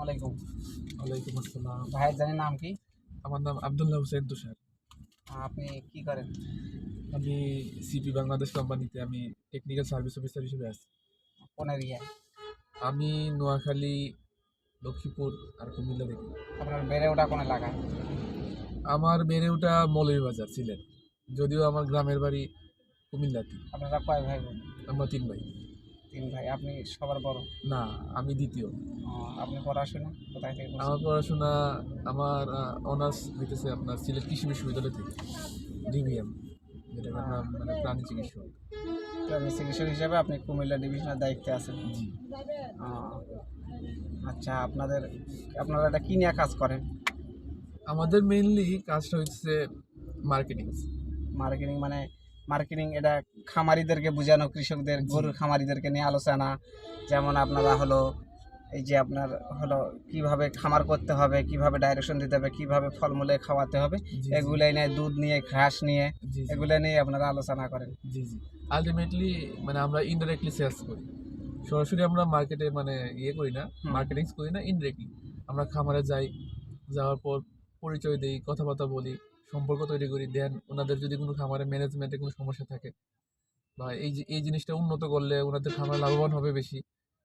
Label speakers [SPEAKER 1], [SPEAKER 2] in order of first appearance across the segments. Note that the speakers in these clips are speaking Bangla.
[SPEAKER 1] আলাইকুম।
[SPEAKER 2] ওয়ালাইকুম আসসালাম।
[SPEAKER 1] ভাইয়ের জানেন নাম কি?
[SPEAKER 2] আমার নাম আব্দুল্লাহ হুসেন তুষার।
[SPEAKER 1] আপনি কি করেন?
[SPEAKER 2] আমি সিপি বাংলাদেশ কোম্পানিতে আমি টেকনিক্যাল সার্ভিস অফিসার হিসেবে আছি।
[SPEAKER 1] কোন এরিয়ায়?
[SPEAKER 2] আমি নোয়াখালী, লক্ষ্মীপুর আর কুমিল্লা থেকে।
[SPEAKER 1] আপনার বেড়ে ওঠা কোন এলাকায়?
[SPEAKER 2] আমার বেড়ে ওঠা মৌলভীবাজার, সিলেট। যদিও আমার গ্রামের বাড়ি কুমিল্লাতে।
[SPEAKER 1] আপনারা কয় ভাই বোন?
[SPEAKER 2] আমরা 3 ভাই।
[SPEAKER 1] 3 ভাই। আপনি সবার বড়?
[SPEAKER 2] না, আমি দ্বিতীয়।
[SPEAKER 1] আপনি পড়াশোনা কোথায় থেকে
[SPEAKER 2] আমার
[SPEAKER 1] করছেন?
[SPEAKER 2] পড়াশোনা আমার অনার্স হইতেছে আপনার সিলেট কৃষি বিশ্ববিদ্যালয় থেকে, ডিবিএম, যেটাকে আমরা মানে প্রাণী চিকিৎসক।
[SPEAKER 1] প্রাণী চিকিৎসক হিসেবে আপনি কুমিল্লা ডিভিশনের দায়িত্বে আছেন।
[SPEAKER 2] জি।
[SPEAKER 1] আহ, আচ্ছা, আপনারা এটা কি নিয়ে কাজ করেন?
[SPEAKER 2] আমাদের মেইনলি কাজটা হচ্ছে মার্কেটিং।
[SPEAKER 1] মার্কেটিং এটা খামারিদেরকে বোঝানো, কৃষকদের গরুর খামারিদেরকে নিয়ে আলোচনা। যেমন আপনারা হলো এই যে আপনার হলো কিভাবে খামার করতে হবে, কিভাবে ডাইরেকশন দিতে হবে, কিভাবে ফলমূলে খাওয়াতে হবে,
[SPEAKER 2] জি,
[SPEAKER 1] এগুলাই নিয়ে, দুধ নিয়ে, ঘাস নিয়ে,
[SPEAKER 2] জি, জি,
[SPEAKER 1] এগুলো নিয়ে আপনারা আলোচনা করেন।
[SPEAKER 2] জি, জি। আলটিমেটলি মানে আমরা ইনডাইরেক্টলি সেলস করি। সরাসরি আমরা মার্কেটে মানে করি না, মার্কেটিং করি না, ইনডাইরেক্টলি আমরা খামারে যাই, যাওয়ার পর পরিচয় দেই, কথাবার্তা বলি, সম্পর্ক তৈরি করি। দেন ওনাদের যদি কোনো খামারে ম্যানেজমেন্টে কোনো সমস্যা থাকে বা এই জিনিসটা উন্নত করলে ওনাদের খামার লাভবান হবে বেশি,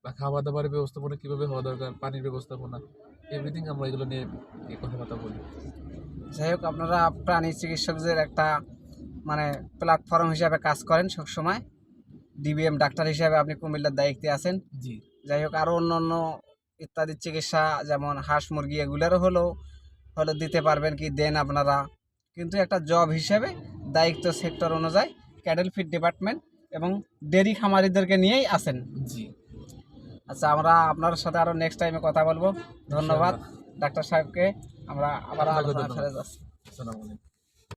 [SPEAKER 2] বা খাবার দাবারের ব্যবস্থাপনা কীভাবে হওয়া দরকার, পানির ব্যবস্থাপনা, এভরিথিং আমরা এগুলো নিয়ে কথাবার্তা বলি।
[SPEAKER 1] যাই হোক, আপনারা প্রাণী চিকিৎসকদের একটা মানে প্ল্যাটফর্ম হিসাবে কাজ করেন সবসময়। ডিবিএম ডাক্তার হিসাবে আপনি কুমিল্লার দায়িত্বে আছেন।
[SPEAKER 2] জি।
[SPEAKER 1] যাই হোক, আরও অন্য অন্য ইত্যাদি চিকিৎসা যেমন হাঁস মুরগি এগুলোরও হলো দিতে পারবেন কি, দেন আপনারা কিন্তু একটা জব হিসেবে দায়িত্ব সেক্টর অনুযায়ী ক্যাটেল ফিড ডিপার্টমেন্ট এবং ডেরি খামারিদেরকে নিয়েই আসেন।
[SPEAKER 2] জি।
[SPEAKER 1] আচ্ছা, আমরা আপনার সাথে আরও নেক্সট টাইমে কথা বলবো। ধন্যবাদ ডাক্তার সাহেবকে। আমরা আবার
[SPEAKER 2] আপনাকে
[SPEAKER 1] আলোচনা
[SPEAKER 2] ধন্যবাদ।
[SPEAKER 1] ফেরত যাচ্ছি।
[SPEAKER 2] আসসালামু আলাইকুম।